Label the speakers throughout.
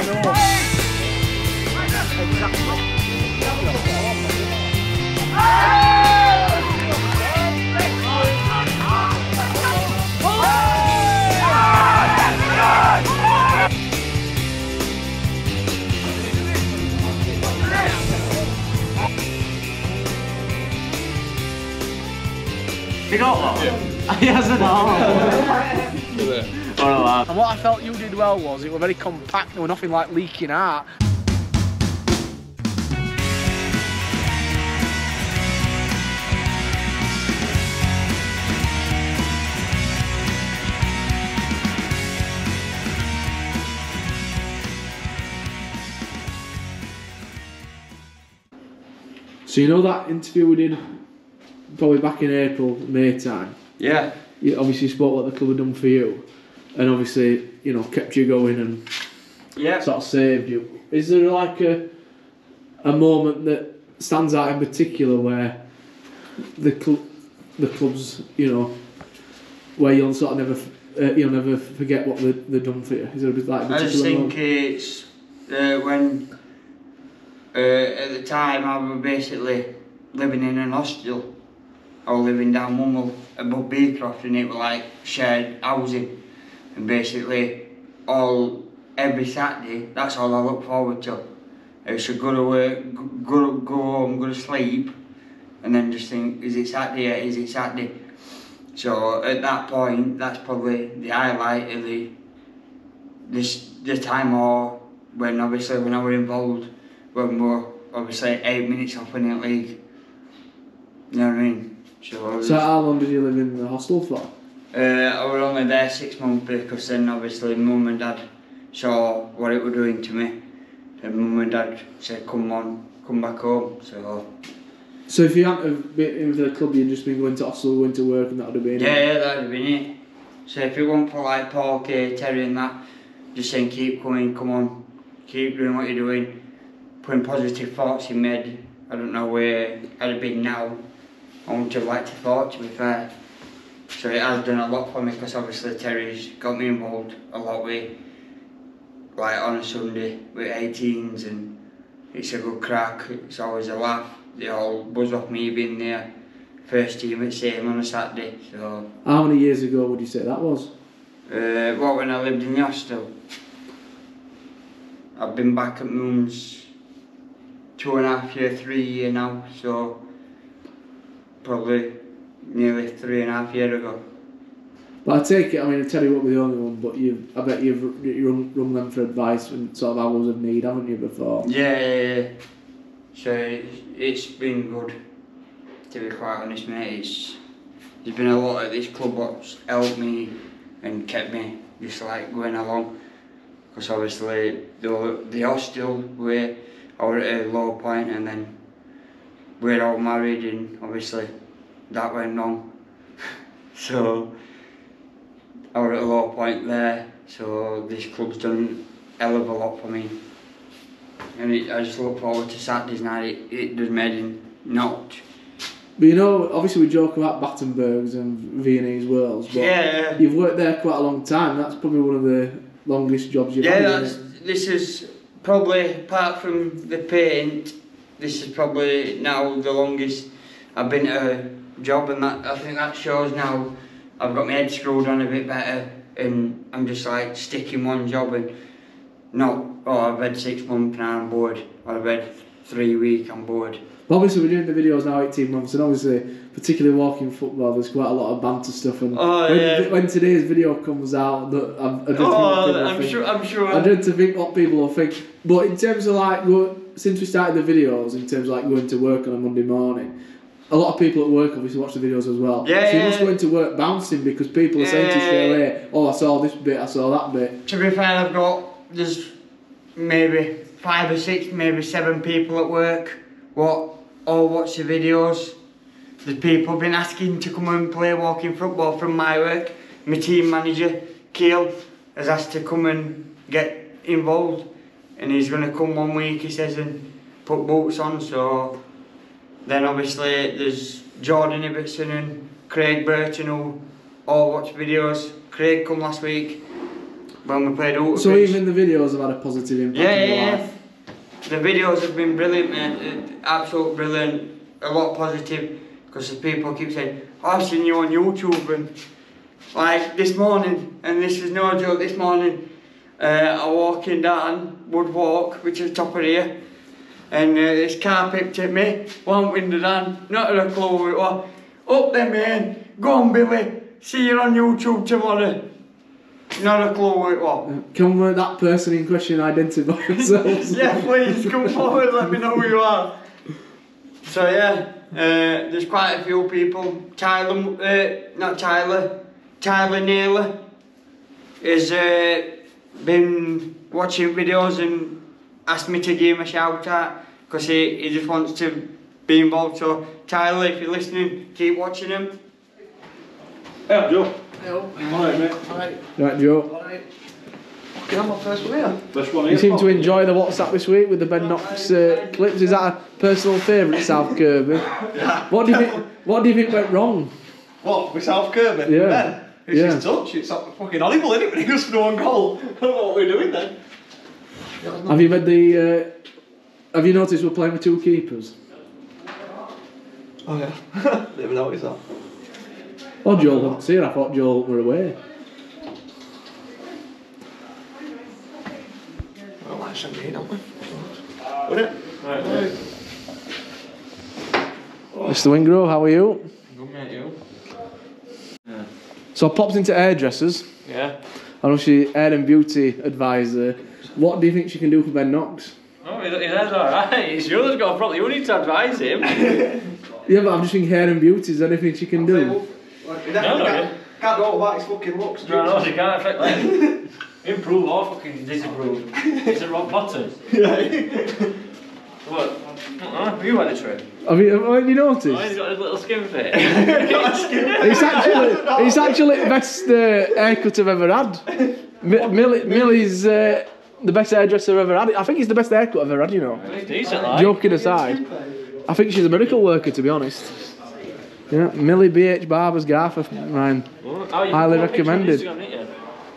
Speaker 1: You got one? He hasn't.
Speaker 2: And what I felt you did well was it were very compact, there were nothing like leaking out.
Speaker 3: So you know that interview we did probably back in April, May time?
Speaker 1: Yeah.
Speaker 3: You obviously spoke what the club had done for you, and obviously, you know, kept you going and sort of saved you. Is there like a moment that stands out in particular where the club's, you know, where you'll sort of you'll never forget what they've done for you? Is there a bit like a particular
Speaker 1: I just think
Speaker 3: moment?
Speaker 1: it's when at the time I was basically living in an hostel. I was living down Mummel above Beecroft, and it was like shared housing, and basically every Saturday that's all I look forward to. I should go to work, go home, go to sleep, and then just think, is it Saturday yet? Is it Saturday? So at that point, that's probably the highlight of the time, or when obviously when I were involved, when we were obviously 8 minutes off winning the league. You know what I mean? So
Speaker 3: how long did you live in the hostel for?
Speaker 1: I was only there 6 months because then obviously mum and dad saw what it was doing to me, and mum and dad said come on, come back home.
Speaker 3: So if you hadn't been in the club, you'd just been going to hostel, going to work, and that would have been it?
Speaker 1: Yeah, that would have been it. So if it wasn't for like Paul K, Terry and that, just saying keep coming, come on, keep doing what you're doing, putting positive thoughts in my head. I don't know where I'd have been now. I wouldn't have liked to thought, to be fair. So it has done a lot for me, because obviously Terry's got me involved a lot with, like on a Sunday with 18s, and it's a good crack, it's always a laugh. They all buzz off me being there, first team at same on a Saturday. So
Speaker 3: how many years ago would you say that was?
Speaker 1: When I lived in the hostel. I've been back at mum's 2.5 years, 3 years now, so probably nearly 3.5 years ago.
Speaker 3: But I take it, I mean, Terry won't be the only one, but I bet you've rung them for advice and sort of hours of need, haven't you, before?
Speaker 1: Yeah. So it's been good, to be quite honest, mate. There's been a lot at this club that's helped me and kept me just like going along. Because obviously the hostel, where I was at a low point, and then we're all married, and obviously that went wrong. So I was at a low point there, so this club's done a hell of a lot for me. And I just look forward to Saturdays night, it does me in knocked.
Speaker 3: But you know, obviously we joke about Battenbergs and Viennese Worlds, but
Speaker 1: yeah,
Speaker 3: you've worked there quite a long time. That's probably one of the longest jobs you've had, isn't it?
Speaker 1: This is probably, apart from the paint, this is probably now the longest I've been at a job, and that I think that shows now I've got my head screwed on a bit better, and I'm just like sticking one job and not, I've had 6 months now, I'm bored, or I've had 3 weeks, I'm bored.
Speaker 3: Obviously we're doing the videos now 18 months, and obviously, particularly walking football, there's quite a lot of banter stuff, and when today's video comes out, I dread to think what people will think. But in terms of like, since we started the videos, in terms of like going to work on a Monday morning, a lot of people at work obviously watch the videos as well. So you must go into work bouncing, because people are saying to you straight away, I saw this bit, I saw that bit.
Speaker 1: To be fair, there's maybe 5 or 6, maybe 7 people at work all watch the videos. The people have been asking to come and play walking football from my work. My team manager, Keel, has asked to come and get involved, and he's going to come one week, he says, and put boots on. So then obviously there's Jordan Ibbotson and Craig Burton who all watch videos. Craig come last week, when we played Ultra.
Speaker 3: So even the videos have had a positive impact on your life?
Speaker 1: The videos have been brilliant, mate. Absolute brilliant. A lot positive, because people keep saying, oh, I've seen you on YouTube, and like this morning, and this is no joke, this morning I walking down Wood Walk, which is top of here, and this car picked at me, one window down, not a clue who it was. Up there, man, go on Billy, see you on YouTube tomorrow. Not a clue who it was.
Speaker 3: Can that person in question identify themselves?
Speaker 1: Yeah, please, come forward, let me know who you are. So yeah, there's quite a few people. Tyler Naylor has been watching videos and asked me to give him a shout out because he just wants to be involved. So Tyler, if you're listening, keep watching him.
Speaker 4: Hey, Joe.
Speaker 2: Hello.
Speaker 4: Alright, mate.
Speaker 2: Alright.
Speaker 3: Right, Joe.
Speaker 2: Alright. Okay, I'm my first one here.
Speaker 4: First one here.
Speaker 3: You seem to enjoy the WhatsApp this week with the Ben Knox clips. Is that a personal favourite, South Kirby? What do you think went wrong?
Speaker 4: What, with South Kirby?
Speaker 3: Yeah.
Speaker 4: Ben? It's his touch. It's fucking horrible, isn't it, when he goes for no one goal? I don't know what we're doing then.
Speaker 3: Have you read the? Have you noticed we're playing with two keepers?
Speaker 4: Oh yeah. Didn't even notice that.
Speaker 3: Oh, Joel wasn't here. I thought Joel were away.
Speaker 4: Well, that's a me, don't we? Wouldn't it? Right.
Speaker 3: Mr. Wingrove, how are you?
Speaker 4: Good, mate, you? Yeah.
Speaker 3: So I popped into hairdressers.
Speaker 4: Yeah.
Speaker 3: I know she's hair and beauty advisor. What do you think she can do for Ben Knox?
Speaker 5: Oh, his hair's alright. It's you that's got a problem. You need to advise him.
Speaker 3: Yeah, but I'm just thinking hair and beauty. Is there anything she can do?
Speaker 4: Can't go about his fucking looks.
Speaker 5: No, she can't affect that. Improve or fucking disapprove. It's a rock bottom. What? You had a trip.
Speaker 3: Have you noticed?
Speaker 5: Oh, he's got his little skin fit.
Speaker 3: It's actually the best haircut I've ever had. Millie's the best hairdresser I've ever had. I think it's the best haircut I've ever had, you know.
Speaker 5: It's decent, like.
Speaker 3: Joking aside, I think she's a miracle worker, to be honest. Yeah, Millie BH Barbers Garth, mine. Highly recommended.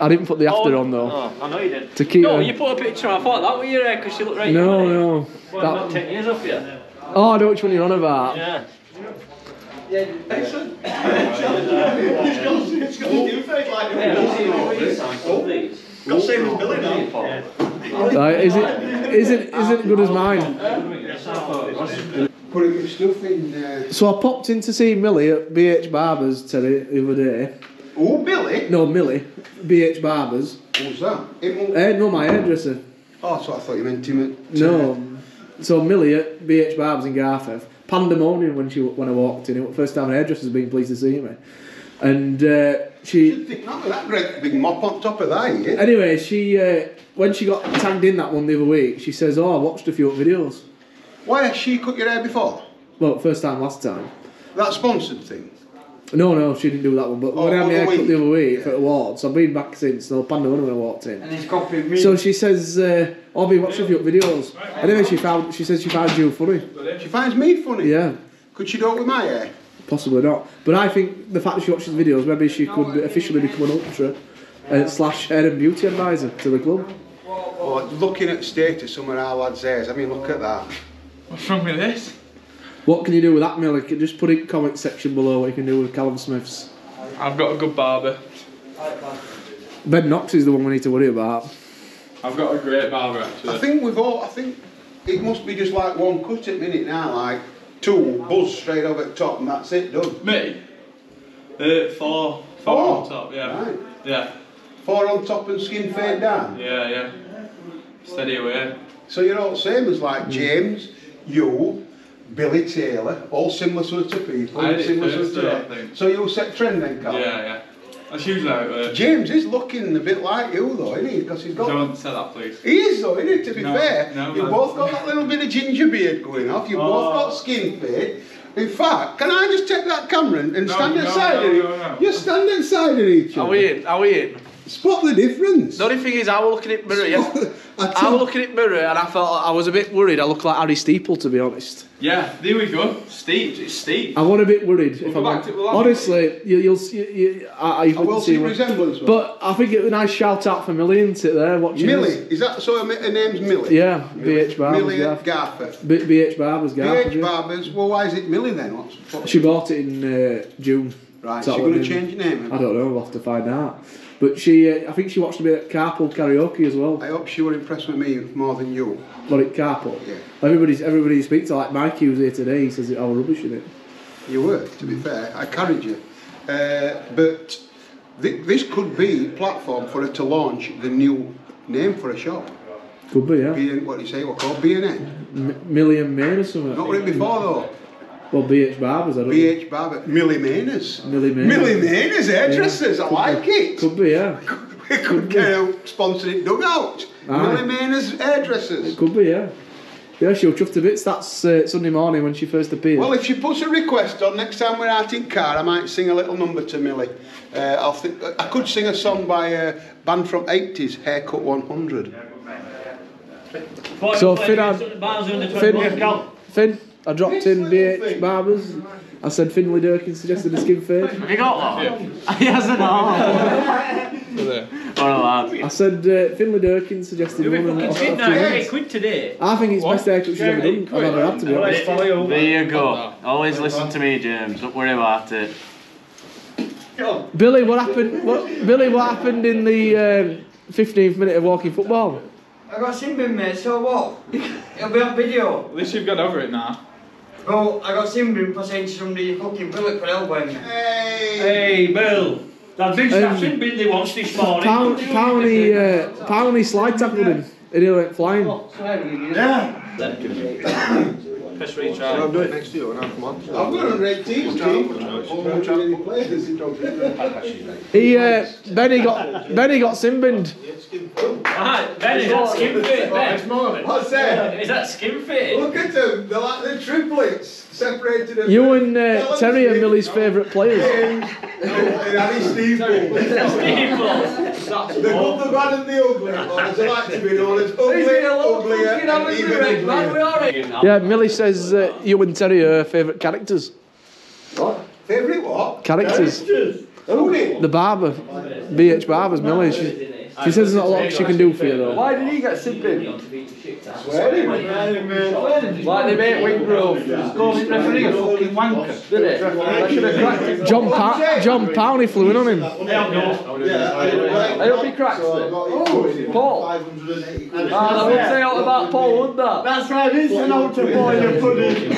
Speaker 3: I didn't put the after on though.
Speaker 5: Oh, I know you did.
Speaker 3: To keep
Speaker 5: no,
Speaker 3: her.
Speaker 5: You put a picture on. I thought that was your hair because she looked right.
Speaker 3: No.
Speaker 5: Well, not 10 years off you.
Speaker 3: Oh, I know which one you're on about.
Speaker 5: Yeah.
Speaker 4: Excellent. It's got a new face like these. Got the same as Billy now.
Speaker 3: Right, isn't good as mine.
Speaker 6: Putting your stuff in.
Speaker 3: So I popped in to see Millie at BH Barbers Terry the other day.
Speaker 6: Oh, Billy?
Speaker 3: No, Millie, BH Barbers.
Speaker 6: Who's that?
Speaker 3: No, my hairdresser.
Speaker 6: Oh, that's what I thought you meant him at.
Speaker 3: No. So Millie at BH Barbers in Garforth. Pandemonium when I walked in. It was the first time an hairdresser's been pleased to see me. And she...
Speaker 6: You'd think not with that great big mop on top of that, yeah?
Speaker 3: Anyway, she when she got tagged in that one the other week, she says, oh, I watched a few videos.
Speaker 6: Why has she cut your hair before?
Speaker 3: Well, first time, last time.
Speaker 6: That sponsored thing?
Speaker 3: No, she didn't do that one. But when I had my haircut the other week for awards, I've been back since. No, Pandemonium when I walked in.
Speaker 1: And he's copied me.
Speaker 3: So she says, I've been watching a few videos. Anyway, she says she found you funny.
Speaker 6: She finds me funny?
Speaker 3: Yeah.
Speaker 6: Could she do it with my hair?
Speaker 3: Possibly not. But I think the fact that she watches videos, maybe she could officially become an ultra / hair and beauty advisor to the club.
Speaker 6: Oh, looking at the status some of our lads' hairs, I mean, look at that.
Speaker 2: What's wrong with this?
Speaker 3: What can you do with that, Millie? Just put it in the comment section below what you can do with Callum Smith's.
Speaker 2: I've got a good barber.
Speaker 3: Ben Knox is the one we need to worry about.
Speaker 2: I've got a great barber actually.
Speaker 6: I think it must be just like one cut at minute now, like two buzz straight over the top and that's it, done.
Speaker 2: Me? Four on top, yeah.
Speaker 6: Right.
Speaker 2: Yeah.
Speaker 6: 4 on top and skin fade down?
Speaker 2: Yeah. Steady away.
Speaker 6: So you're all same as like James, you, Billy Taylor, all similar sort of people.
Speaker 2: I did
Speaker 6: similar
Speaker 2: first,
Speaker 6: sort of
Speaker 2: I think.
Speaker 6: So you'll set trend then, Carl?
Speaker 2: Yeah. That's usually how it works.
Speaker 6: James is looking a bit like you though, isn't he? Because he's got...
Speaker 2: Don't say that, please.
Speaker 6: He is though, isn't he? To be fair.
Speaker 2: No,
Speaker 6: You've
Speaker 2: man.
Speaker 6: both got that little bit of ginger beard going off. You've both got skin fade. In fact, can I just take that camera and stand outside of each other?
Speaker 2: No.
Speaker 6: You stand outside of each other.
Speaker 3: Are we in?
Speaker 6: Spot the difference.
Speaker 2: The only thing is, I was looking at mirror. I was looking at mirror, and I felt I was a bit worried. I look like Harry Steeple, to be honest.
Speaker 4: Yeah, there we go. Steve, it's Steve.
Speaker 3: I was a bit worried. If I'm honestly, you'll see. I will see
Speaker 6: resemblance.
Speaker 3: But I think it was a nice shout out for Millie, isn't it? There watching.
Speaker 6: Millie, is that so? Her name's Millie.
Speaker 3: Yeah, BH Barbers.
Speaker 6: Millie Garforth.
Speaker 3: BH Barbers.
Speaker 6: BH Barbers. Well, why is it Millie then? What's
Speaker 3: she bought it in June.
Speaker 6: Right. She's going to change your name.
Speaker 3: I don't know. We'll have to find out. But she, I think she watched a bit of Carpool Karaoke as well.
Speaker 6: I hope she were impressed with me more than you.
Speaker 3: What, at Carpool?
Speaker 6: Yeah.
Speaker 3: Everybody you speak to, like Mikey was here today, he says I was rubbish in it.
Speaker 6: You were, to be fair. I carried you. But this could be a platform for her to launch the new name for a shop.
Speaker 3: Could be, yeah.
Speaker 6: What do you say? What called B&N?
Speaker 3: Million Main or something.
Speaker 6: Not what it before though.
Speaker 3: Well, BH Barbers, I don't know.
Speaker 6: BH Barber. Millie Mainers.
Speaker 3: Millie
Speaker 6: Mainers, hairdressers. Yeah. I like it.
Speaker 3: Could be, yeah.
Speaker 6: We could get out sponsoring Dugout. Millie Mainers hairdressers.
Speaker 3: It could be, yeah. Yeah, she'll chuff to bits. That's Sunday morning when she first appeared.
Speaker 6: Well, if she puts a request on next time we're out in car, I might sing a little number to Millie. I could sing a song by a band from 80s, Haircut 100.
Speaker 3: So Finn, I dropped in BH Barbers. I said Finlay Durkin suggested a skin fade.
Speaker 5: Have you got that? Yeah. He hasn't.
Speaker 3: I said Finlay Durkin suggested one.
Speaker 5: Quid today.
Speaker 3: I think it's best haircut she's ever done. I've ever had, to be honest.
Speaker 5: There you go. Always listen to me, James. Don't worry about it.
Speaker 3: Billy, what happened? What happened in the 15th minute of walking football?
Speaker 1: I got sin bin, mate, so what? It'll be on video.
Speaker 4: At least you've got over it now.
Speaker 1: Well, I got sin bin for saying to somebody, fucking bullet for elbowing me.
Speaker 5: Hey, Bill. That big sin bin they watched this morning.
Speaker 3: Powney slide tackled him and he went flying.
Speaker 5: Yeah.
Speaker 4: First retry.
Speaker 6: I'll do it next to you and I'll come on. I've got a great team,
Speaker 3: Benny got sin-binned.
Speaker 5: Right, Benny, that's skin fit, Ben.
Speaker 6: What's that?
Speaker 5: Is that skin fit?
Speaker 6: Look at them, they're like the triplets, separated them.
Speaker 3: You and Terry are Millie's favourite players.
Speaker 6: And Steve Bull. The good, the bad and the ugly, or as I like to be known as ugly, uglier, and even.
Speaker 3: Yeah, Millie says you and Terry are her favourite characters.
Speaker 6: What? Favourite what?
Speaker 3: Characters.
Speaker 6: Who?
Speaker 3: The barber. BH Barbers, Millie. She says there's not a lot she can do for you though.
Speaker 1: Why did he get sin-binned?
Speaker 6: Swearing.
Speaker 1: Like they made Wingrove. Scoring referee a fucking wanker, did it? I should have cracked him.
Speaker 3: John Powney flew in on him.
Speaker 1: I hope he cracks it. Paul. I would say out about Paul, wouldn't that?
Speaker 5: That's right, it's an out to boy in pudding.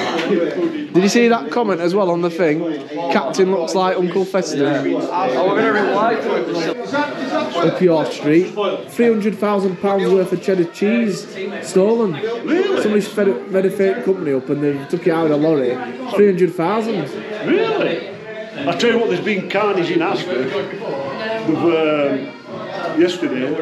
Speaker 3: Did you see that comment as well on the thing? Captain looks like Uncle Fester.
Speaker 1: I was going to reply to it.
Speaker 3: Up your street. £300,000 worth of cheddar cheese stolen. Really? Somebody's fed a fake company up and they took it out of a lorry. 300,000.
Speaker 7: Really? I tell you what, there's been carnage in Ashford. Yesterday,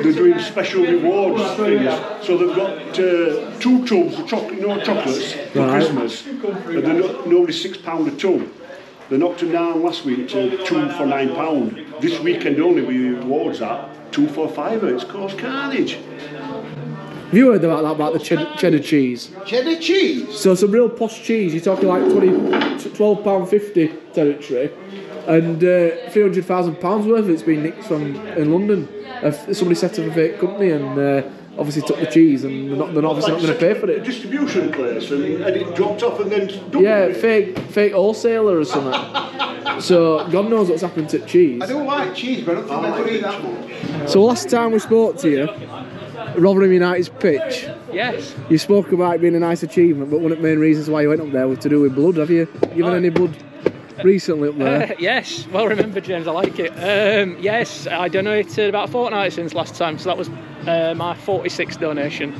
Speaker 7: they're doing special rewards things. So they've got 2 tubs of chocolates for Christmas, and they're normally £6 a tub. They knocked them down last week to 2 for £9. This weekend only we rewards that 2 for £5. It's caused carnage.
Speaker 3: Have you heard about the cheddar cheese?
Speaker 6: Cheddar cheese?
Speaker 3: So some real posh cheese, you're talking like £12.50 territory, and £300,000 worth of it's been nicked in London. Somebody set up a fake company and obviously took the cheese, and they're obviously not going to pay for it.
Speaker 7: Distribution place, and it dropped off and then...
Speaker 3: Yeah, fake wholesaler or something. So God knows what's happened to cheese.
Speaker 6: I don't like cheese, but I don't think I could eat that much.
Speaker 3: So last time we spoke to you, Rotherham United's pitch.
Speaker 5: Yes.
Speaker 3: You spoke about it being a nice achievement, but one of the main reasons why you went up there was to do with blood. Have you given any blood recently up there?
Speaker 8: Yes, well remembered, James. I like it. Yes, I donated about a fortnight since last time, so that was my 46th donation.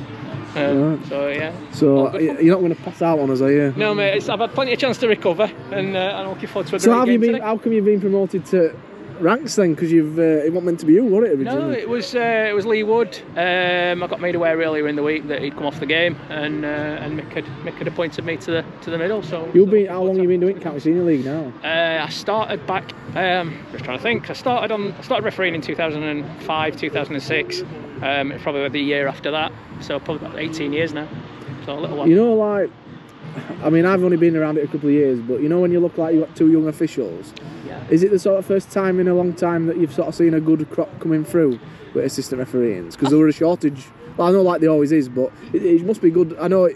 Speaker 3: Right.
Speaker 8: So yeah.
Speaker 3: So you're not going to pass out on us, are you?
Speaker 8: No, mate. I've had plenty of chance to recover, and I'm looking forward to a
Speaker 3: so
Speaker 8: great game today.
Speaker 3: How come you've been promoted to ranks then? Because it wasn't meant to be you, was it originally?
Speaker 8: No, it was Lee Wood. I got made aware earlier in the week that he'd come off the game, and Mick had appointed me to the middle. So
Speaker 3: how long have you been doing County Senior League now?
Speaker 8: I started back Just trying to think. I started refereeing in 2005, 2006. It's probably the year after that, so probably about 18 years now. So a little while.
Speaker 3: You know, like, I mean, I've only been around it a couple of years, but you know when you look like you've got 2 young officials, is it the sort of first time in a long time that you've sort of seen a good crop coming through with assistant refereeing? Because there were a shortage. Well, I know like there always is, but it must be good. I know,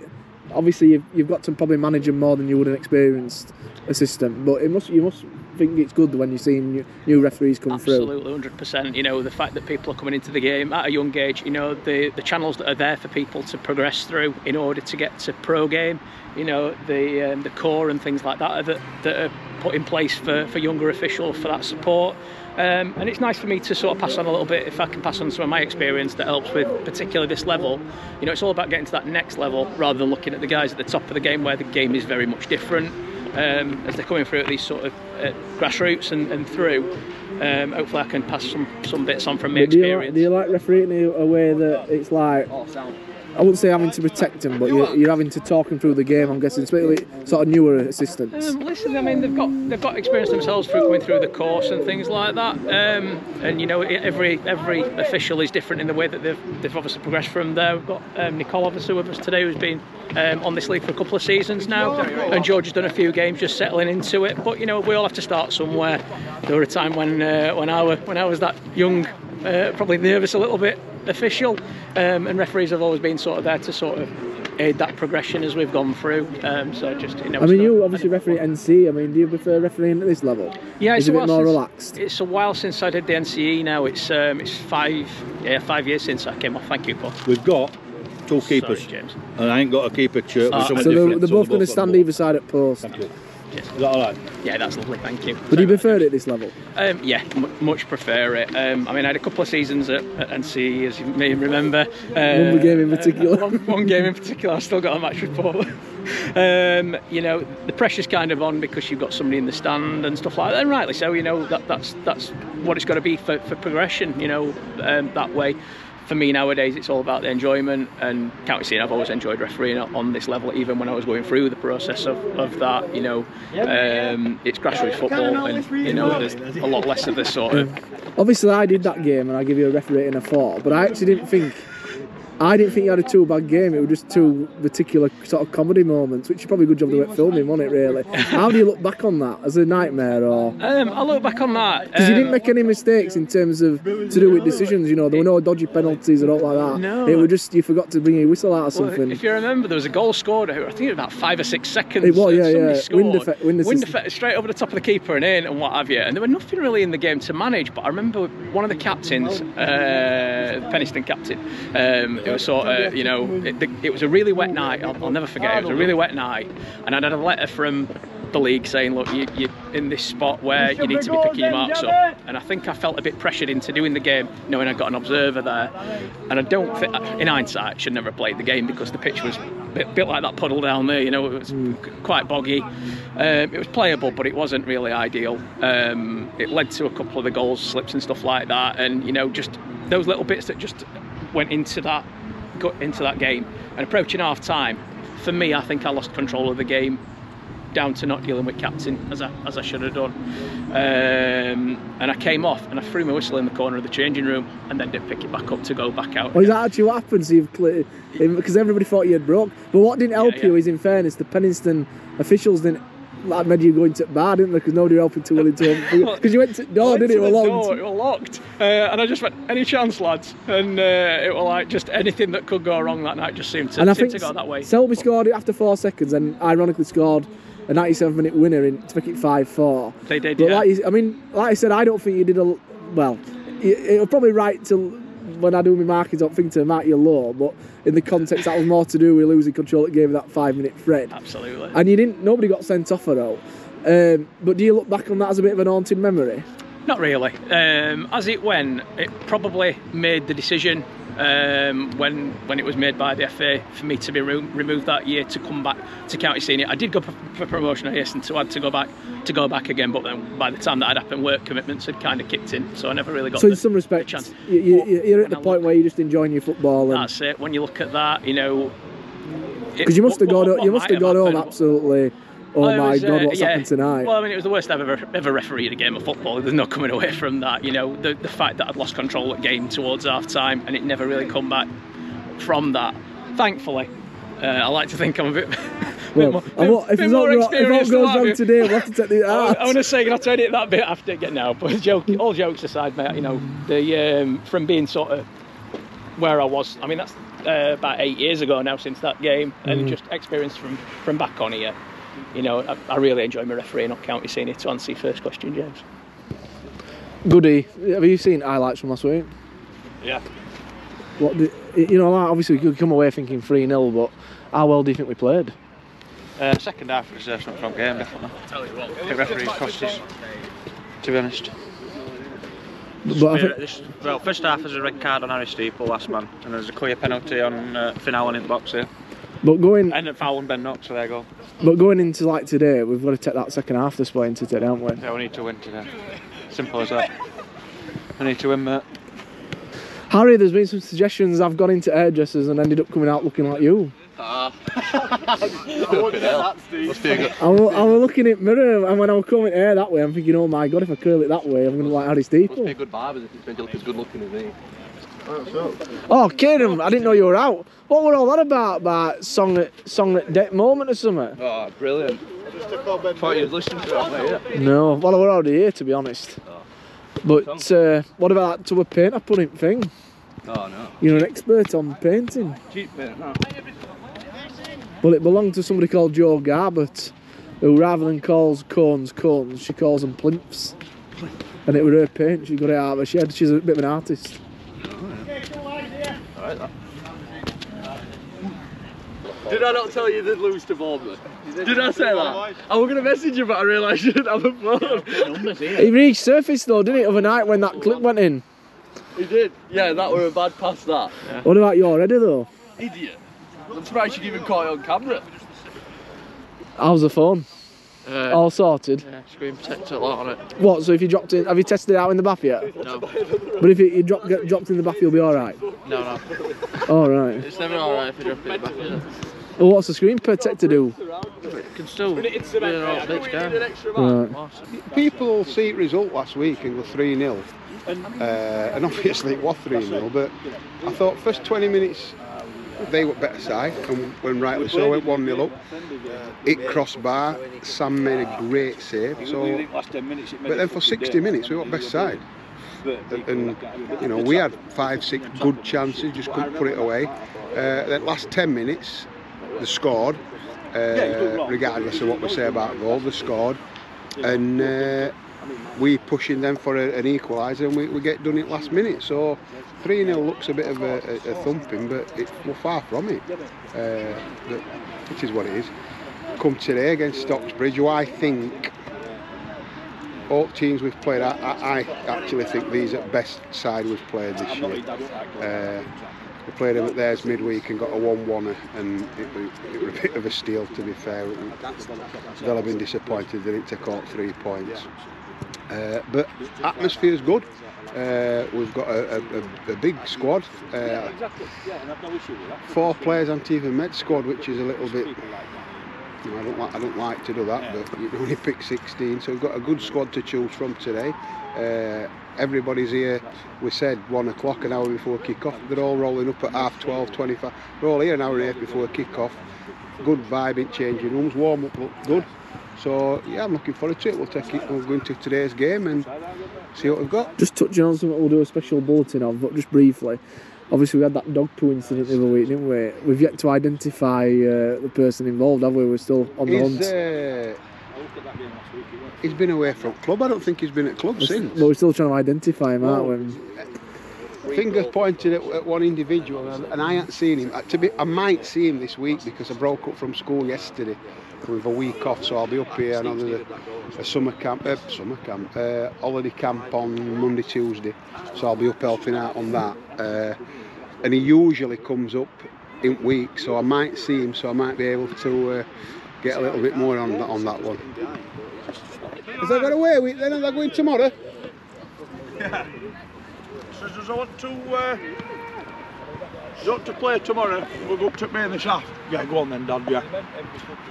Speaker 3: obviously, you've got to probably manage them more than you would an experienced assistant, but you must think it's good when you're seeing new referees come through.
Speaker 8: Absolutely, 100%. You know, the fact that people are coming into the game at a young age, you know, the channels that are there for people to progress through in order to get to pro game, you know, the core and things like that are put in place for younger officials for that support. And it's nice for me to sort of pass on a little bit, if I can pass on some of my experience that helps with particularly this level. You know, it's all about getting to that next level rather than looking at the guys at the top of the game where the game is very much different. As they're coming through at these sort of grassroots and through, hopefully I can pass some bits on from my experience.
Speaker 3: Do you like refereeing in a way that it's like, I wouldn't say having to protect them, but you're having to talk them through the game, I'm guessing, especially sort of newer assistants?
Speaker 8: Listen, I mean, they've got experience themselves through coming through the course and things like that. And you know, every official is different in the way that they've obviously progressed from there. We've got Nicole obviously with us today, who's been on this league for a couple of seasons now, and George has done a few games just settling into it. But you know, we all have to start somewhere. There were a time when I was that young, probably nervous a little bit official, and referees have always been sort of there to sort of aid that progression as we've gone through. So just, you know,
Speaker 3: I mean, you obviously referee at NC. I mean, do you prefer refereeing at this level?
Speaker 8: Yeah,
Speaker 3: it's a bit more relaxed.
Speaker 8: It's a while since I did the NCE. Now it's 5 years since I came off. Thank you, Paul.
Speaker 9: We've got 2 keepers.
Speaker 8: Sorry, James.
Speaker 9: And I ain't got a keeper shirt with something
Speaker 3: so
Speaker 9: different.
Speaker 3: they're both going to stand either side at post.
Speaker 9: Thank you.
Speaker 8: Yes.
Speaker 9: Is that alright?
Speaker 8: Yeah, that's lovely, thank you.
Speaker 3: Would you prefer it at this level?
Speaker 8: Yeah, much prefer it. I mean, I had a couple of seasons at NC, as you may remember.
Speaker 3: One game in particular.
Speaker 8: One game in particular, I've still got a match report. You know, the pressure's kind of on because you've got somebody in the stand and stuff like that, and rightly so. You know, that's what it's got to be for progression, you know, that way. For me nowadays, it's all about the enjoyment, and County Scene, I've always enjoyed refereeing on this level, even when I was going through the process of that. You know, it's grassroots football, and you know, there's a lot less of this sort of.
Speaker 3: Obviously, I did that game, and I give you a referee in a 4, but I actually didn't think you had a 2 bad game. It was just 2 particular sort of comedy moments, which is probably a good job they weren't filming, wasn't it, really? How do you look back on that? As a nightmare, or...?
Speaker 8: I look back on that...
Speaker 3: Because you didn't make any mistakes in terms of to do with decisions, you know, there were no dodgy penalties or all like that.
Speaker 8: No.
Speaker 3: It was just, you forgot to bring your whistle out or something.
Speaker 8: Well, if you remember, there was a goal scored, I think it was about 5 or 6 seconds.
Speaker 3: It was,
Speaker 8: yeah.
Speaker 3: Wind
Speaker 8: effect straight over the top of the keeper and in and what have you. And there was nothing really in the game to manage, but I remember one of the captains, Penistone captain, it was sort of, you know, it was a really wet night. I'll never forget. It was a really wet night, and I'd had a letter from the league saying, look, you're in this spot where you need to be picking your marks up. And I think I felt a bit pressured into doing the game, knowing I'd got an observer there. And I don't think, in hindsight, I should never have played the game because the pitch was a bit like that puddle down there. You know, it was quite boggy. It was playable, but it wasn't really ideal. It led to a couple of the goals, slips and stuff like that. And you know, just those little bits that just went into that game. And approaching half time, for me, I think I lost control of the game down to not dealing with captain as I should have done. And I came off and I threw my whistle in the corner of the changing room and then didn't pick it back up to go back out.
Speaker 3: Oh, is that actually what happened? So because everybody thought you had broke. But what didn't help you is, in fairness, the Penistone officials didn't made you go into the bar, didn't they? Because nobody helped too willing to. Because you went to the door, didn't it? It was locked.
Speaker 8: It was locked. And I just went, any chance, lads? And it was like just anything that could go wrong that night just seemed to go that way.
Speaker 3: Selby scored it after 4 seconds and ironically scored a 97-minute winner to make it 5-4.
Speaker 8: They did,
Speaker 3: but
Speaker 8: yeah.
Speaker 3: Like I said, I don't think you did well. It was probably right to, when I do my markings, I don't think to mark you low, but in the context that was more to do with losing control that gave you that 5-minute thread.
Speaker 8: Absolutely.
Speaker 3: And nobody got sent off at all. But do you look back on that as a bit of an haunted memory?
Speaker 8: Not really. As it went, it probably made the decision when it was made by the FA for me to be removed that year to come back to County Senior. I did go for promotion at Easton, so I had to go back again. But then by the time that had happened, work commitments had kind of kicked in, so I never really got.
Speaker 3: So in some respects, you're at the point where you're just enjoying your football. And
Speaker 8: that's it. When you look at that, you know,
Speaker 3: because you must have gone home absolutely oh my God, what's happened tonight?
Speaker 8: Well, I mean, it was the worst I've ever refereed a game of football. There's no coming away from that. You know, the fact that I'd lost control of the game towards half time and it never really come back from that. Thankfully, I like to think I'm a bit.
Speaker 3: Well, if it goes wrong today, we'll have to take the art.
Speaker 8: I want to say, I'll try to hit that bit after getting out. But all jokes aside, mate, you know, from being sort of where I was, I mean, that's about 8 years ago now since that game, and just experience from back on here. You know, I really enjoy my refereeing on county senior. To answer your first question, James.
Speaker 3: Goody, have you seen highlights from last week?
Speaker 5: Yeah.
Speaker 3: What you know, obviously we could come away thinking 3-0, but how well do you think we played?
Speaker 5: Second half deserves something from game, definitely. The referees cost us, to be honest. Well, first half there's a red card on Harry Steeple, last man, and there's a clear penalty on Finn Allen in the box here. And a foul on Ben Knox, so there you go.
Speaker 3: But going into like today, we've got to take that second half this way into today, haven't we?
Speaker 5: Yeah, we need to win today. Simple as that. We need to win, mate.
Speaker 3: Harry, there's been some suggestions I've gone into hairdressers and ended up coming out looking like you.
Speaker 2: I wouldn't get that, Steve.
Speaker 3: I was looking in the mirror, and when I was combing hair that way, I'm thinking, oh my God, if I curl it that way, I'm going to look like Harry Steeple.
Speaker 2: Must be a good barber if you look as good looking as me.
Speaker 3: Oh, Kieran, I didn't know you were out. What were all that about song at deck moment or something?
Speaker 2: Oh, brilliant. Thought you'd listen to it, mate.
Speaker 3: No, well, we're already here, to be honest. But what about that to a paint I put in thing?
Speaker 2: Oh, no.
Speaker 3: You're an expert on painting.
Speaker 2: Cheap paint, no.
Speaker 3: Well, it belonged to somebody called Joe Garbett, who rather than calls cones, she calls them plinths. And it was her paint, she got it out of her shed. She's a bit of an artist.
Speaker 2: Did I not tell you they'd lose to Bournemouth? Did I say that? I was going to message you, but I realised you didn't have a phone.
Speaker 3: He resurfaced though, didn't it, overnight when that clip went in?
Speaker 2: He did. Yeah, that were a bad pass, that.
Speaker 3: Yeah. What about your header though?
Speaker 2: Idiot. I'm surprised you even caught it on camera.
Speaker 3: How's the phone? All sorted?
Speaker 2: Yeah, screen protector, a lot on it.
Speaker 3: What, so if you dropped it, have you tested it out in the bath yet?
Speaker 2: No.
Speaker 3: But if you dropped in the bath, you'll be alright?
Speaker 2: No.
Speaker 3: Alright.
Speaker 2: It's never alright if you drop it in the bath, is it?
Speaker 3: Well, what's the screen protector do?
Speaker 2: It can still be an old bitch down.
Speaker 3: Right.
Speaker 7: People see the result last week and go 3-0. And obviously it was 3-0, but I thought first 20 minutes they were better side, and when rightly so went 1-0 up. It crossed bar, Sam made a great save, so, but then for 60 minutes we were best side. And you know, we had 5-6 good chances, just couldn't put it away. That last 10 minutes they scored, regardless of what we say about goal, they scored, and we pushing them for an equaliser, and we get done it last minute. So 3-0 looks a bit of a thumping, but we're far from it. But it is what it is. Come today against Stocksbridge, who I think all teams we've played, I actually think these are the best side we've played this year. We played them at theirs midweek and got a 1-1, and it was a bit of a steal, to be fair. They'll have been disappointed they didn't take out 3 points. But atmosphere's good. We've got a big squad. 4 players on even med squad, which is a little bit. You know, I don't like to do that, but you only pick 16, so we've got a good squad to choose from today. Everybody's here. We said 1 o'clock, an hour before kick-off. They're all rolling up at 12:30, 25. We're all here an hour and a half before kick-off. Good vibe in changing rooms. Warm up looked good. So yeah, I'm looking forward to it. We'll go into today's game and see what we've got.
Speaker 3: Just touching on something we'll do a special bulletin of, but just briefly. Obviously we had that dog poo incident the other week, didn't we? We've yet to identify the person involved, have we? We're still on the hunt.
Speaker 7: He's been away from club. I don't think he's been at club since.
Speaker 3: But we're still trying to identify him, aren't we?
Speaker 7: Fingers pointed at one individual, and I haven't seen him. I might see him this week because I broke up from school yesterday with a week off, so I'll be up here. I know there's a holiday camp on Monday, Tuesday, so I'll be up helping out on that. And he usually comes up in weeks, so I might see him, so I might be able to get a little bit more on that one. Has they got away with it then? Are they going tomorrow?
Speaker 6: Yeah. So does I want to
Speaker 7: Not to play tomorrow, we'll go up to me in this half. Yeah, go on then, Dad, yeah.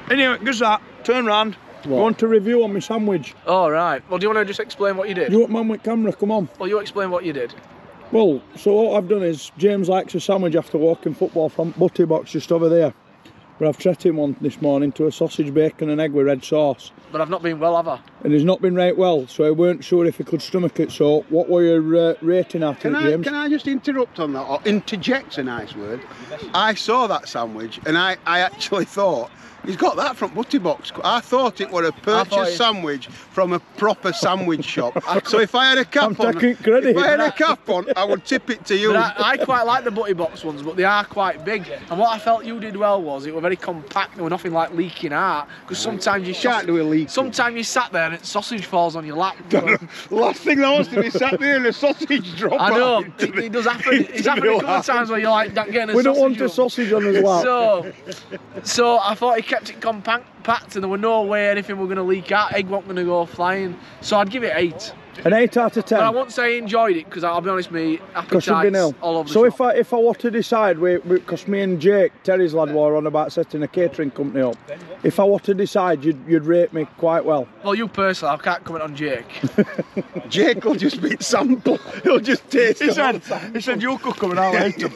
Speaker 7: Anyway, goes that, turn round. What? I want to review on my sandwich.
Speaker 2: Oh, right. Well, do you want to just explain what you did?
Speaker 7: You want man with camera, come on.
Speaker 2: Well, you explain what you did.
Speaker 7: Well, so what I've done is, James likes a sandwich after walking football from Butty Box just over there. But I've treated him one this morning to a sausage, bacon and egg with red sauce.
Speaker 2: But I've not been well, have I?
Speaker 7: And he's not been right well, so I weren't sure if he could stomach it. So what were your rating after it, James?
Speaker 10: Can I just interrupt on that, or interject a nice word? I saw that sandwich and I actually thought, he's got that from Butty Box. I thought it were a purchased sandwich from a proper sandwich shop. So if I had a cap on, I would tip it to you.
Speaker 2: But I quite like the Butty Box ones, but they are quite big. And what I felt you did well was it were very compact. There were nothing like leaking out. Because sometimes you
Speaker 10: can't do a leak.
Speaker 2: Sometimes you sat there and sausage falls on your lap.
Speaker 10: Last thing that wants to be sat there and a sausage drop.
Speaker 2: I know. It does happen. It's happened a couple of times where you're like getting a sausage.
Speaker 7: We don't want a sausage on his lap.
Speaker 2: So I thought he kept it compact and there were no way anything were going to leak out. Egg wasn't going to go flying. So I'd give it 8.
Speaker 7: An 8 out of 10.
Speaker 2: But I won't say I enjoyed it because I'll be honest, me appetite's all over the
Speaker 7: So
Speaker 2: shop.
Speaker 7: if I were to decide, because me and Jake, Terry's lad, were on about setting a catering company up, if I were to decide, you'd rate me quite well.
Speaker 2: Well, you personally, I can't comment on Jake.
Speaker 10: Jake will just be sample. He'll just taste it.
Speaker 7: He said you could come and I'll hate him.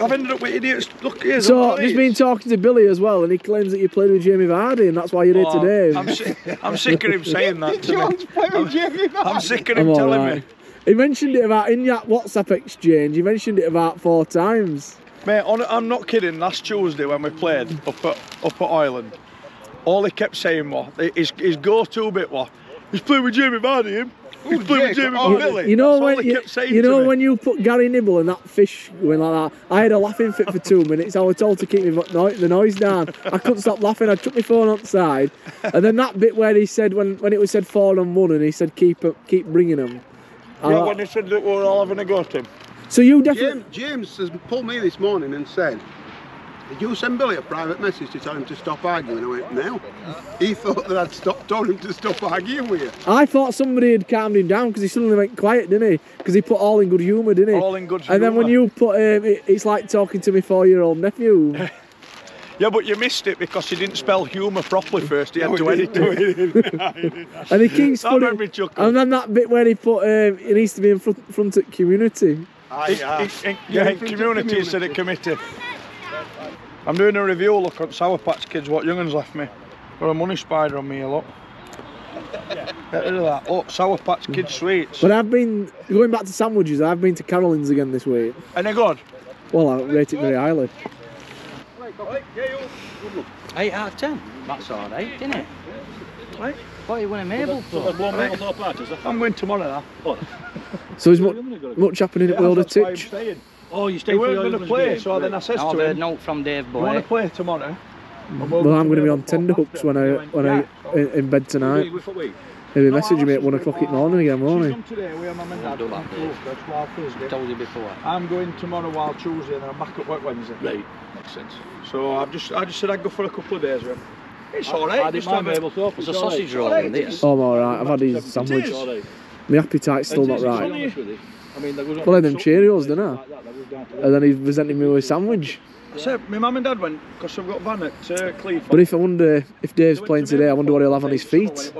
Speaker 7: I've ended up with idiots. Look, here's
Speaker 3: so I've just been talking to Billy as well, and he claims that you played with Jamie Vardy, and that's why you're here today.
Speaker 7: I'm sick of him saying that to me. I'm sick of him telling me.
Speaker 3: He mentioned it about in that WhatsApp exchange. He mentioned it about 4 times.
Speaker 7: Mate, I'm not kidding. Last Tuesday when we played up at Ireland, all he kept saying was his go-to bit was, he's playing with Jamie Vardy, him. He's playing with Jamie Vardy.
Speaker 3: You know when you put Gary Nibble and that fish going like that, I had a laughing fit for 2 minutes. I was told to keep the noise down. I couldn't stop laughing. I took my phone outside, and then that bit where he said when it was said 4-on-1 and he said keep bringing them.
Speaker 7: Yeah, when he said that we were all having a go at him.
Speaker 3: So you definitely...
Speaker 10: James has pulled me this morning and said, did you send Billy a private message to tell him to stop arguing? I went, no. He thought that I'd told him to stop arguing with you.
Speaker 3: I thought somebody had calmed him down because he suddenly went quiet, didn't he? Because he put all in good humour, didn't he?
Speaker 7: All in good humour.
Speaker 3: And then when you put it's like talking to my 4-year-old nephew.
Speaker 7: Yeah, but you missed it because he didn't spell humour properly first. He had to edit it.
Speaker 3: And he keeps putting... And then that bit where he put, it needs to be in front of community.
Speaker 7: In community instead of committee. I'm doing a review look on Sour Patch Kids, what young'uns left me. Got a money spider on me, look. Get rid of that. Look, Sour Patch Kids sweets.
Speaker 3: But I've been, going back to sandwiches, I've been to Carolyn's again this week.
Speaker 7: Any good?
Speaker 3: Well, I rate it very highly.
Speaker 11: 8 out of 10. That's alright, isn't it?
Speaker 7: Right.
Speaker 11: What you want a Mabel for?
Speaker 7: I'm going tomorrow now.
Speaker 3: So is much happening at the older Titch?
Speaker 11: Oh, you stay
Speaker 7: they
Speaker 11: for
Speaker 7: weren't going to play, so then I said to him,
Speaker 11: note from Dave Boy.
Speaker 7: You want to play tomorrow?
Speaker 3: Well, I'm going to be on tender hooks when I in bed tonight. He'll be messaging me at 1 o'clock in the morning again, won't he?
Speaker 7: Today we have my mum and dad.
Speaker 11: Told you before.
Speaker 7: I'm going tomorrow while Tuesday, and then I'm back at work Wednesday. Right. Makes sense. So I just said I'd go for a couple of days with him. It's alright.
Speaker 11: There's a sausage roll in this.
Speaker 3: Oh, I'm alright. I've had his sandwich. My appetite's still not right. Well, them Cheerios, didn't I? And then he's presenting me with a sandwich.
Speaker 7: I said, my mum and dad went, because I've got a van at Cleveland.
Speaker 3: But if I wonder, if Dave's playing today, I wonder what he'll have on his feet.
Speaker 7: If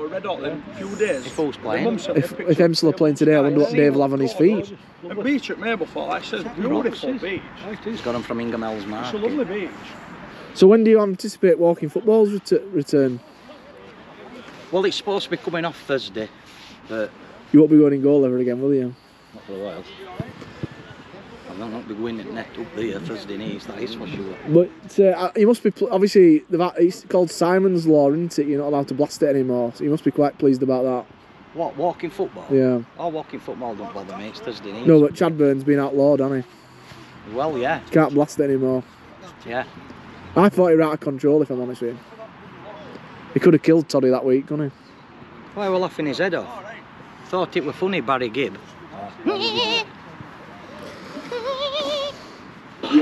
Speaker 7: who's
Speaker 11: playing?
Speaker 3: If Emsel are playing today, I wonder what Dave will have on his feet.
Speaker 7: The beach at Mablethorpe, it says beautiful beach.
Speaker 11: He's got them from Ingamel's Market.
Speaker 7: It's a lovely beach.
Speaker 3: So when do you anticipate walking football's return?
Speaker 11: Well, it's supposed to be coming off Thursday, but...
Speaker 3: You won't be going in goal ever again, will you?
Speaker 11: Not for a while. I'll not be going at net up there Thursday night, that is for sure.
Speaker 3: But you must be, obviously, it's called Simon's Law, isn't it? You're not allowed to blast it anymore, so you must be quite pleased about that.
Speaker 11: What, walking football?
Speaker 3: Yeah.
Speaker 11: Oh, walking football don't bother me, it's Thursday night.
Speaker 3: No, but Chadburn's been outlawed, hasn't
Speaker 11: he? Well, yeah.
Speaker 3: Can't blast it anymore.
Speaker 11: Yeah.
Speaker 3: I thought he was out of control, if I'm honest with you. He could have killed Toddy that week, couldn't he?
Speaker 11: Why, we're laughing his head off. Thought it were funny, Barry Gibb.
Speaker 12: You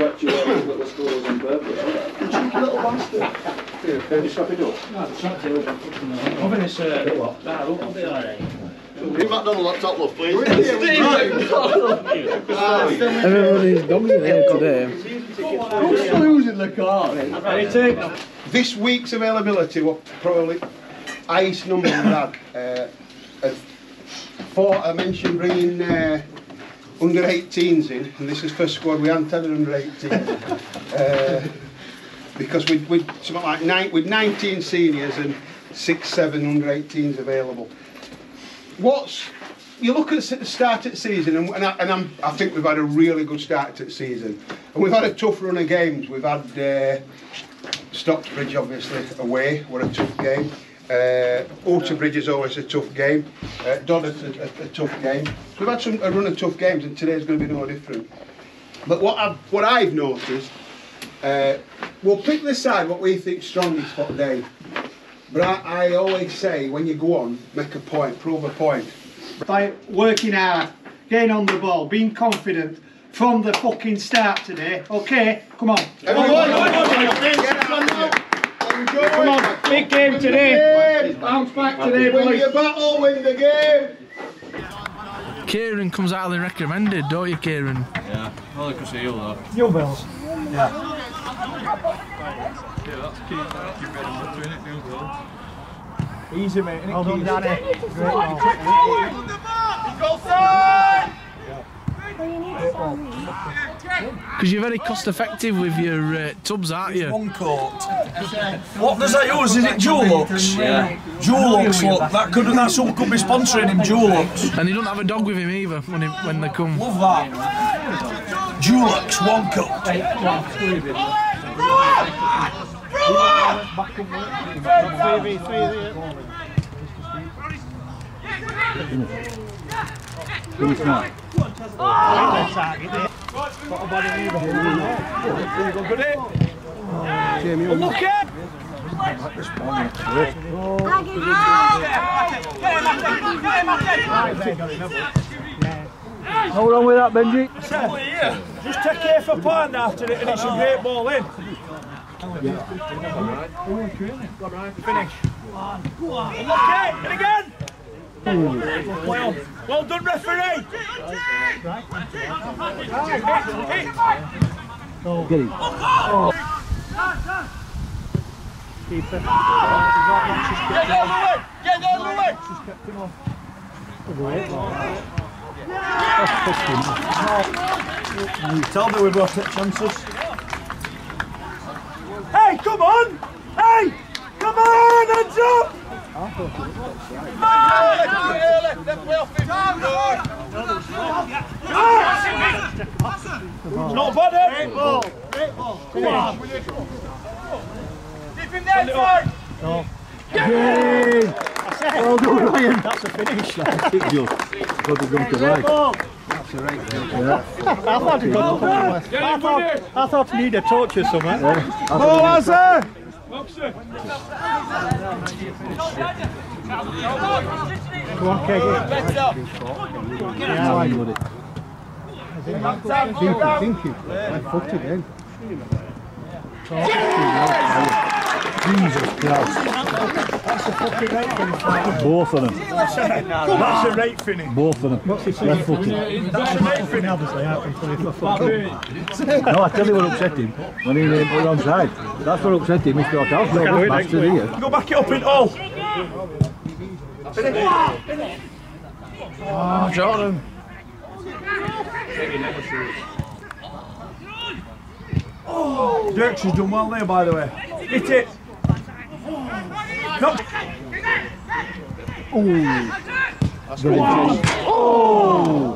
Speaker 12: actually little scores on purpose. You cheeky little bastard. Here, just wrap it up. No, it's not too I'm in this, what? I'll be alright.
Speaker 6: Leave McDonald on top, love, please.
Speaker 3: Everybody's dogs in here today.
Speaker 6: Who's still using the car? This week's availability was probably highest number we've had. I mentioned bringing under 18s in, and this is first squad we hadn't had an under 18. Because we'd something like with 19 seniors and 6-7 under 18s available. You look at the start of the season, and I think we've had a really good start to the season, and we've had a tough run of games. We've had Stocksbridge obviously away, what a tough game. Outerbridge is always a tough game. Dodder's a tough game. So we've had a run of tough games, and today's going to be no different. But what I've noticed, we'll pick this side what we think strongest for today. But I always say, when you go on, make a point, prove a point.
Speaker 13: By working hard, getting on the ball, being confident from the fucking start today. Okay, come on. Come on, big game today. Bounce back today, boys.
Speaker 6: Win your battle, win the game.
Speaker 2: Kieran comes out of the recommended, don't you, Kieran?
Speaker 12: Yeah, only because of you though.
Speaker 13: Your bills.
Speaker 12: Yeah, that's key. Keep getting up to it, new goal.
Speaker 13: Easy, mate. Well done, Danny. Great ball.
Speaker 2: Because you're very cost effective with your tubs, aren't you?
Speaker 14: One coat. What does that use? Is it Dulux? Yeah. Dulux, look, that someone could be sponsoring him, Dulux.
Speaker 2: And he don't have a dog with him either when they come.
Speaker 14: Love that. Dulux, one coat.
Speaker 13: No wrong with that, Benji.
Speaker 14: Just take care for partner after it and it's a great ball in.
Speaker 13: Finish.
Speaker 14: Okay, and again. Well done, referee.
Speaker 13: Get him. Keep it.
Speaker 14: Get out of the way. Get out of the way.
Speaker 13: She's kept him off. You told me we both took chances.
Speaker 14: Hey, come on! Hey! Come on, hands up! Not bad, eh? Great ball! Great ball! Come on! Keep him there, side!
Speaker 13: No. Well done, Ryan. That's a finish.
Speaker 9: Got to
Speaker 13: That's a right finish. Yeah. I thought you needed a torch or something.
Speaker 14: Ball, Azza!
Speaker 13: Come on, Keggy. Yeah, I like it. Think it. Left footed in. Jesus Christ. That's a fucking right finish.
Speaker 9: Both of them.
Speaker 14: That's a right finish.
Speaker 9: Both of them.
Speaker 13: What's he saying?
Speaker 9: Left footed.
Speaker 14: That's a right finish.
Speaker 13: Obviously, I can play for
Speaker 9: No, I tell you what upset him. When he went wrong side. That's what upset him. He's got out. No, bastard here.
Speaker 14: Go back it up in all.
Speaker 13: Oh, Jordan.
Speaker 14: Dirks has done well there, by the way. Hit it. No.
Speaker 13: Oh. That's good. Oh.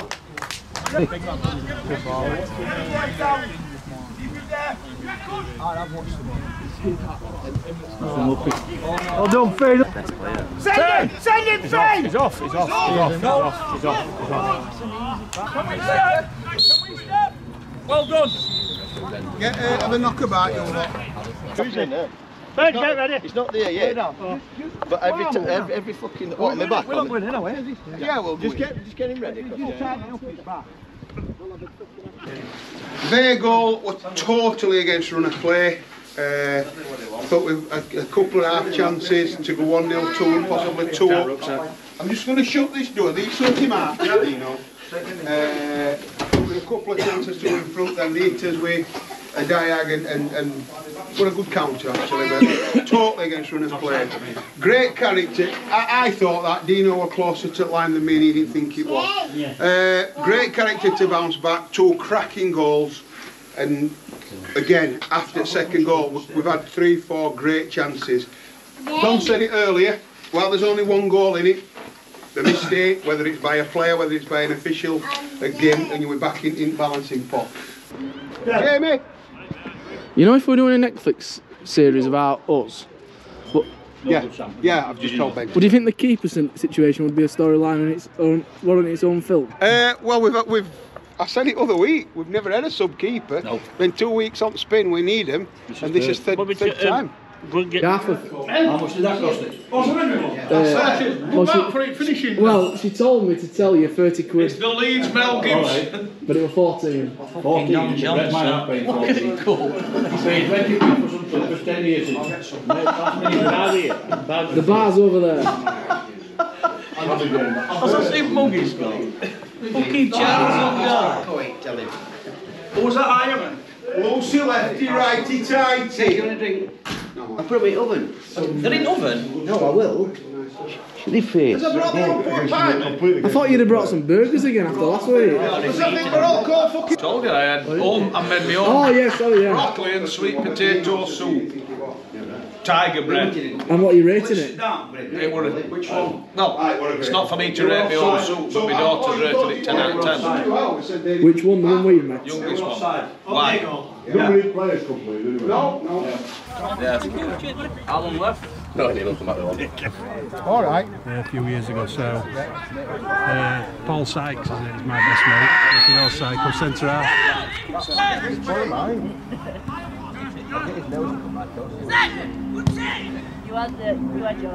Speaker 9: Oh, don't fade.
Speaker 14: Send him, Fade!
Speaker 12: He's off.
Speaker 14: Can we step? Well done.
Speaker 6: Get have a knockabout, you lot.
Speaker 9: Who's in there?
Speaker 13: Ben, get ready.
Speaker 9: It's not there yet. But every fucking. What, on my back?
Speaker 13: We're not going anyway.
Speaker 9: Yeah, well, just get him ready.
Speaker 6: Their goal was totally against run of play. I thought we've a couple of half chances to go 1-0, 2 and possibly 2 up. I'm just going to shut this door. These sort him out, you know. A couple of chances to go in front, then the hitters we a diag and what a good counter actually, but totally against runners play. Great character. I thought that Dino were closer to the line than me and he didn't think it was. Great character to bounce back, 2 cracking goals, and again, after the second goal, we've had 3-4 great chances. Don said it earlier, well there's only 1 goal in it. The mistake, whether it's by a player, whether it's by an official, again, and you were back in balancing pot. Jamie!
Speaker 3: You know, if we're doing a Netflix series about us, but
Speaker 6: yeah, I've just told Ben.
Speaker 3: Would you think the keeper situation would be a storyline on its own, warrant its own film?
Speaker 6: Well, I said it other week. We've never had a sub keeper. No. Been 2 weeks on spin. We need him, and this is third time.
Speaker 3: How much
Speaker 14: did that cost it?
Speaker 3: Well, she told me to tell you 30 quid.
Speaker 14: It's the Leeds Mel Gibson.
Speaker 3: But it was 14.
Speaker 9: 14. Look at it go. See, 20 quid for some stuff, just 10 years.
Speaker 3: The bar's over there.
Speaker 14: What's that Steve Muggy's got? Fucking Charles on tell him. What was that Ironman?
Speaker 6: Lucy lefty, righty, tighty.
Speaker 11: Hey, you want a drink? No. I put them in the oven.
Speaker 5: They're in oven?
Speaker 11: No, I will. They face.
Speaker 3: I thought you'd have brought some burgers again after last week.
Speaker 14: I told you I had I made me own.
Speaker 3: Oh yeah, sorry, yeah.
Speaker 14: Broccoli and sweet potato soup. Tiger bread.
Speaker 3: And what are you rating it?
Speaker 14: It were which one? No, it's not for me to rate my own soup, but my daughter's rated it 10 out of 10.
Speaker 3: Which one? The one we've met?
Speaker 14: Youngest one. Why?
Speaker 7: Nobody players complete,
Speaker 6: No.
Speaker 5: How long left?
Speaker 15: No, I need to come back with
Speaker 6: All right.
Speaker 16: A few years ago, so Paul Sykes is my best mate. If you know Cycle centre half.
Speaker 17: You had your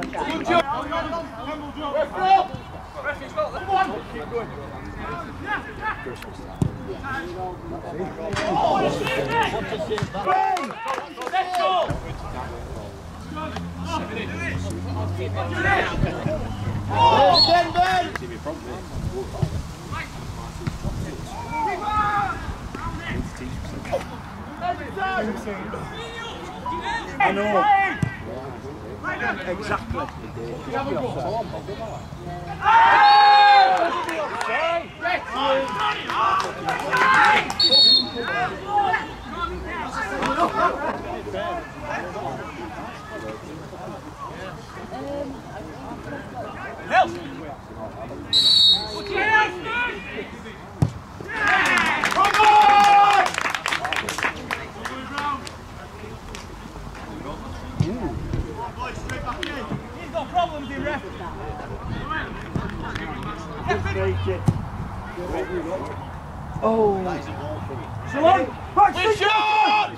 Speaker 14: I know. Exactly.
Speaker 17: He's got problems, the ref.
Speaker 3: Oh.
Speaker 17: Salon, back shot!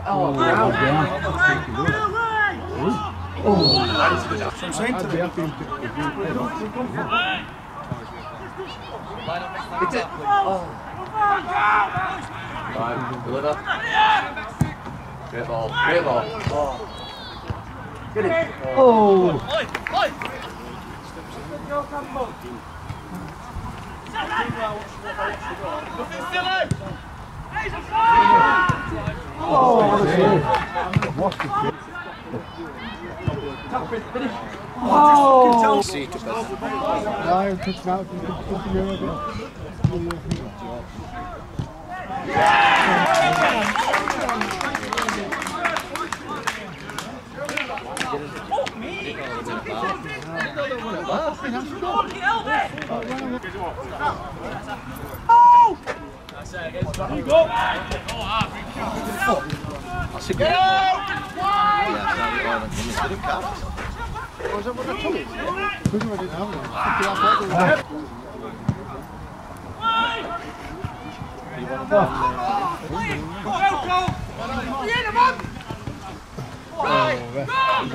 Speaker 3: Oh,
Speaker 15: Great ball, great ball. Oh.
Speaker 3: Get it. Oh.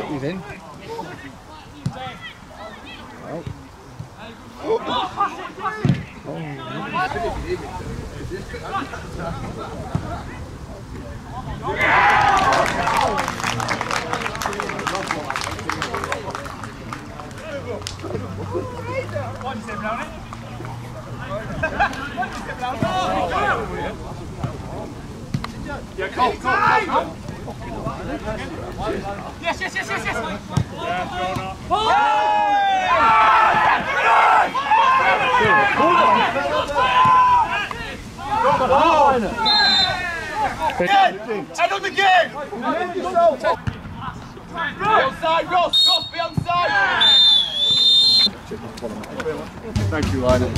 Speaker 3: He's in.
Speaker 17: Yeah, come. Yes. Head on the game! Be onside, Ross, be onside!
Speaker 7: Thank you, Lionel.